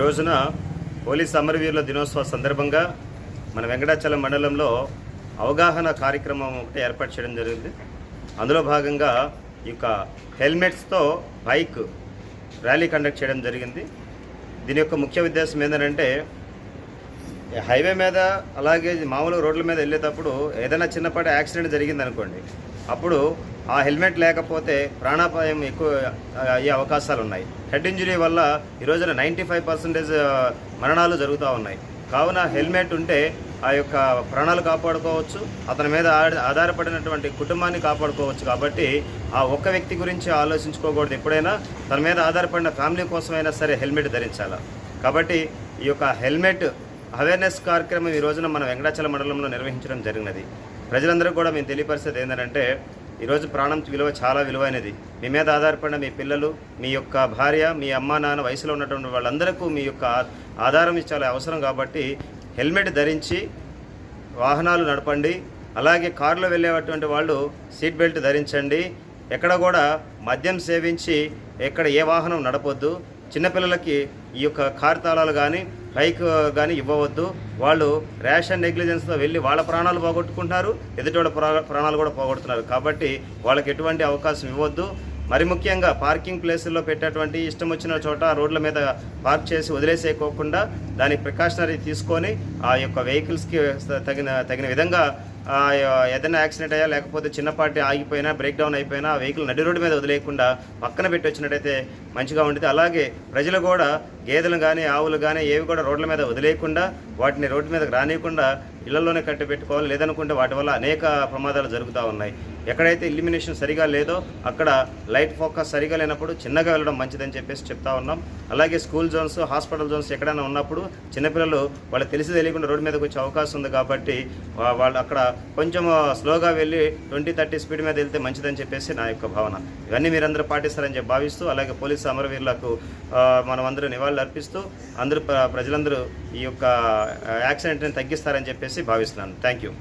రోజున పోలీస్ అమరవీరుల దినోత్సవ సందర్భంగా మన వెంకటాచలం మండలంలో అవగాహన కార్యక్రమం ఒకటి ఏర్పాటు చేయడం జరిగింది. అందులో భాగంగా ఈ యొక్క హెల్మెట్స్తో బైక్ ర్యాలీ కండక్ట్ చేయడం జరిగింది. దీని యొక్క ముఖ్య ఉద్దేశం ఏంటంటే హైవే మీద అలాగే మామూలు రోడ్ల మీద వెళ్ళేటప్పుడు ఏదైనా చిన్నపాటి యాక్సిడెంట్ జరిగిందనుకోండి, అప్పుడు ఆ హెల్మెట్ లేకపోతే ప్రాణాపాయం ఎక్కువ అయ్యే అవకాశాలు ఉన్నాయి. హెడ్ ఇంజరీ వల్ల ఈ రోజున 95% మరణాలు జరుగుతూ ఉన్నాయి. కావున హెల్మెట్ ఉంటే ఆ యొక్క ప్రాణాలు కాపాడుకోవచ్చు, అతని మీద ఆధారపడినటువంటి కుటుంబాన్ని కాపాడుకోవచ్చు. కాబట్టి ఆ ఒక్క వ్యక్తి గురించి ఆలోచించుకోకూడదు. ఎప్పుడైనా తన మీద ఆధారపడిన ఫ్యామిలీ కోసమైనా సరే హెల్మెట్ ధరించాలి. కాబట్టి ఈ యొక్క హెల్మెట్ అవేర్నెస్ కార్యక్రమం ఈ రోజున మన వెంకటాచలం మండలంలో నిర్వహించడం జరిగినది. ప్రజలందరూ కూడా మేము తెలియపరిచేది ఏంటంటే, ఈరోజు ప్రాణం విలువ చాలా విలువైనది. మీ మీద ఆధారపడిన మీ పిల్లలు, మీ యొక్క భార్య, మీ అమ్మ నాన్న, వయసులో ఉన్నటువంటి వాళ్ళందరికీ మీ యొక్క ఆధారం చాలా అవసరం. కాబట్టి హెల్మెట్ ధరించి వాహనాలు నడపండి. అలాగే కారులో వెళ్ళేటువంటి వాళ్ళు సీట్ బెల్ట్ ధరించండి. ఎక్కడ కూడా మద్యం సేవించి ఎక్కడ ఏ వాహనం నడపొద్దు. చిన్నపిల్లలకి ఈ యొక్క కారు తాళాలు కానీ బైక్ కానీ ఇవ్వవద్దు. వాళ్ళు ర్యాష్ అండ్ నెగ్లిజెన్స్తో వెళ్ళి వాళ్ళ ప్రాణాలు పోగొట్టుకుంటున్నారు, ఎదుటి ప్రాణాలు కూడా పోగొడుతున్నారు. కాబట్టి వాళ్ళకి ఎటువంటి అవకాశం ఇవ్వద్దు. మరి ముఖ్యంగా పార్కింగ్ ప్లేసుల్లో పెట్టేటువంటి ఇష్టం వచ్చిన చోట రోడ్ల మీద పార్క్ చేసి వదిలేసేయకోకుండా దాని ప్రికాషనరీ తీసుకొని ఆ యొక్క వెహికల్స్కి తగిన విధంగా ఏదైనా యాక్సిడెంట్ అయ్యా లేకపోతే చిన్నపాటి ఆగిపోయినా బ్రేక్ డౌన్ అయిపోయినా ఆ వెహికల్ నడి రోడ్డు మీద వదిలేయకుండా పక్కన పెట్టి వచ్చినట్టయితే మంచిగా ఉంటుంది. అలాగే ప్రజలు కూడా గేదెలు కానీ ఆవులు కానీ ఏవి కూడా రోడ్ల మీద వదిలేయకుండా వాటిని రోడ్డు మీదకి రానియకుండా ఇళ్లలోనే కట్టి పెట్టుకోవాలి. లేదనుకుంటే వాటి వల్ల అనేక ప్రమాదాలు జరుగుతూ ఉన్నాయి. ఎక్కడైతే ఇల్యూమినేషన్ సరిగా లేదో అక్కడ లైట్ ఫోకస్ సరిగా లేనప్పుడు చిన్నగా వెళ్ళడం మంచిదని చెప్పేసి చెప్తా ఉన్నాం. అలాగే స్కూల్ జోన్స్, హాస్పిటల్ జోన్స్ ఎక్కడైనా ఉన్నప్పుడు చిన్నపిల్లలు వాళ్ళకి తెలిసి తెలియకుండా రోడ్డు మీదకి వచ్చే అవకాశం ఉంది. కాబట్టి వాళ్ళు అక్కడ కొంచెం స్లోగా వెళ్ళి 20-30 స్పీడ్ మీద వెళ్తే మంచిదని చెప్పేసి నా యొక్క భావన. ఇవన్నీ మీరందరూ పాటిస్తారని చెప్పి భావిస్తూ, అలాగే పోలీసు అమరవీరులకు మనం అందరూ నివాళులు అర్పిస్తూ ప్రజలందరూ ఈ యొక్క యాక్సిడెంట్ని తగ్గిస్తారని చెప్పేసి భావిస్తున్నాను. Thank you.